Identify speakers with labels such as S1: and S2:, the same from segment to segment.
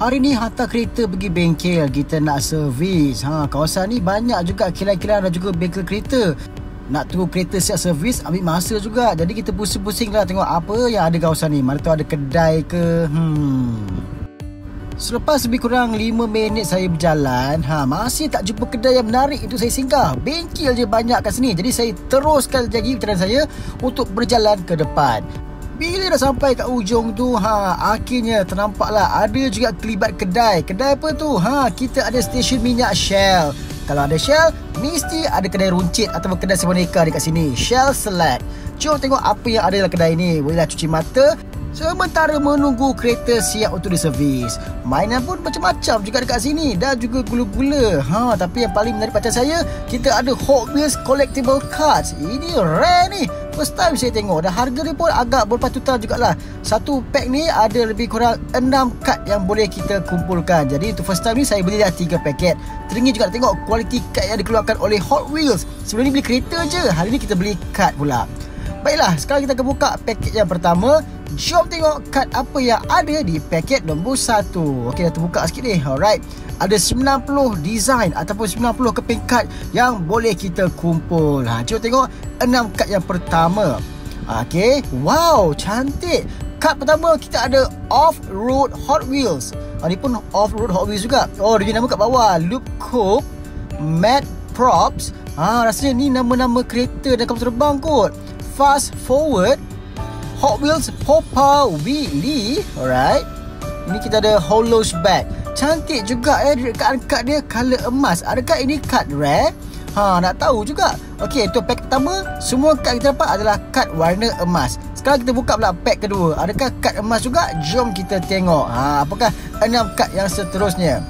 S1: Hari ni hantar kereta pergi bengkel, kita nak servis. Kawasan ni banyak juga kilang-kilang dan juga bengkel kereta. Nak tunggu kereta siap servis ambil masa juga. Jadi kita pusing-pusing lah tengok apa yang ada kawasan ni. Mana tahu ada kedai ke. Selepas lebih kurang 5 minit saya berjalan, masih tak jumpa kedai yang menarik untuk saya singgah. Bengkel je banyak kat sini. Jadi saya teruskan lagi perjalanan saya untuk berjalan ke depan. Bila dah sampai kat ujung tu, akhirnya ternampaklah ada juga kelibat kedai. Kedai apa tu? Kita ada stesen minyak Shell. Kalau ada Shell, mesti ada kedai runcit atau kedai seboneka dekat sini. Shell Select. Jom tengok apa yang ada dalam kedai ni. Bolehlah cuci mata sementara menunggu kereta siap untuk diservis. Mainan pun macam-macam juga dekat sini. Dan juga gula-gula. Tapi yang paling menarik perhatian saya, kita ada Hot Wheels Collectible Cards. Ini rare ni. First time saya tengok. Dan harga dia pun agak berpatutan jugalah. Satu pack ni ada lebih kurang 6 kad yang boleh kita kumpulkan. Jadi untuk first time ni saya belilah 3 paket. Teringin juga nak tengok kualiti kad yang dikeluarkan oleh Hot Wheels. Sebelum ni beli kereta je, hari ni kita beli kad pula. Baiklah, sekarang kita akan buka paket yang pertama. Jom tengok kad apa yang ada di paket nombor 1. Okey, dah terbuka sikit ni. Alright. Ada 90 design ataupun 90 keping kad yang boleh kita kumpul. Jom tengok 6 kad yang pertama. Okey. Wow, cantik. Kad pertama kita ada Off-Road Hot Wheels. Ni pun Off-Road Hot Wheels juga. Dia nama kat bawah. Loop Coupe, Mad Props. Rasanya ni nama-nama kereta dan kapal terbang kot. Fast Forward, Hot Wheels Popa Wheelie. Alright. Ini kita ada Hollows Bag. Cantik juga dekat kad dia color emas. Adakah ini kad rare? Nak tahu juga. Okey, untuk pack pertama, semua kad kita dapat adalah kad warna emas. Sekarang kita buka pula pack kedua. Adakah kad emas juga? Jom kita tengok. Apakah 6 kad yang seterusnya?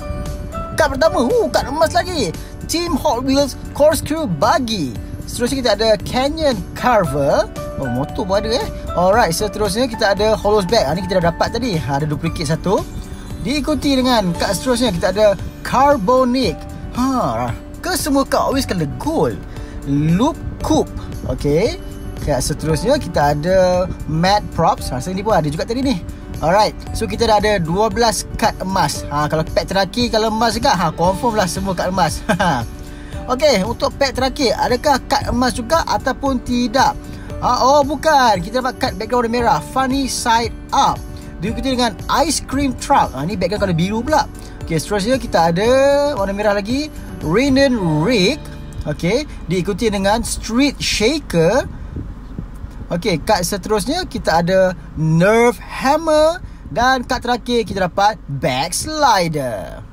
S1: Kad pertama, kad emas lagi. Team Hot Wheels Corkscrew Buggy. Seterusnya kita ada Canyon Carver. Motor pun ada Alright, seterusnya kita ada Hollows Bag. Ni kita dah dapat tadi. Ada duplicate satu. Diikuti dengan kad seterusnya kita ada Carbonic. Kesemua kad always color gold. Loop Coupe. Okey. Kad seterusnya kita ada Mad Props. Rasanya ni pun ada juga tadi ni. Alright. So kita dah ada 12 kad emas. Kalau pack terakhir kalau emas juga, confirm lah semua kad emas. Okey, untuk pack terakhir, adakah kad emas juga ataupun tidak? Bukan. Kita dapat kad background warna merah, Funny Side Up. Diikuti dengan Ice Cream Truck. Ni background warna biru pula. Okey, seterusnya kita ada warna merah lagi, Rain and Rig. Okey, diikuti dengan Street Shaker. Okey, kad seterusnya kita ada Nerve Hammer. Dan kad terakhir kita dapat Backslider.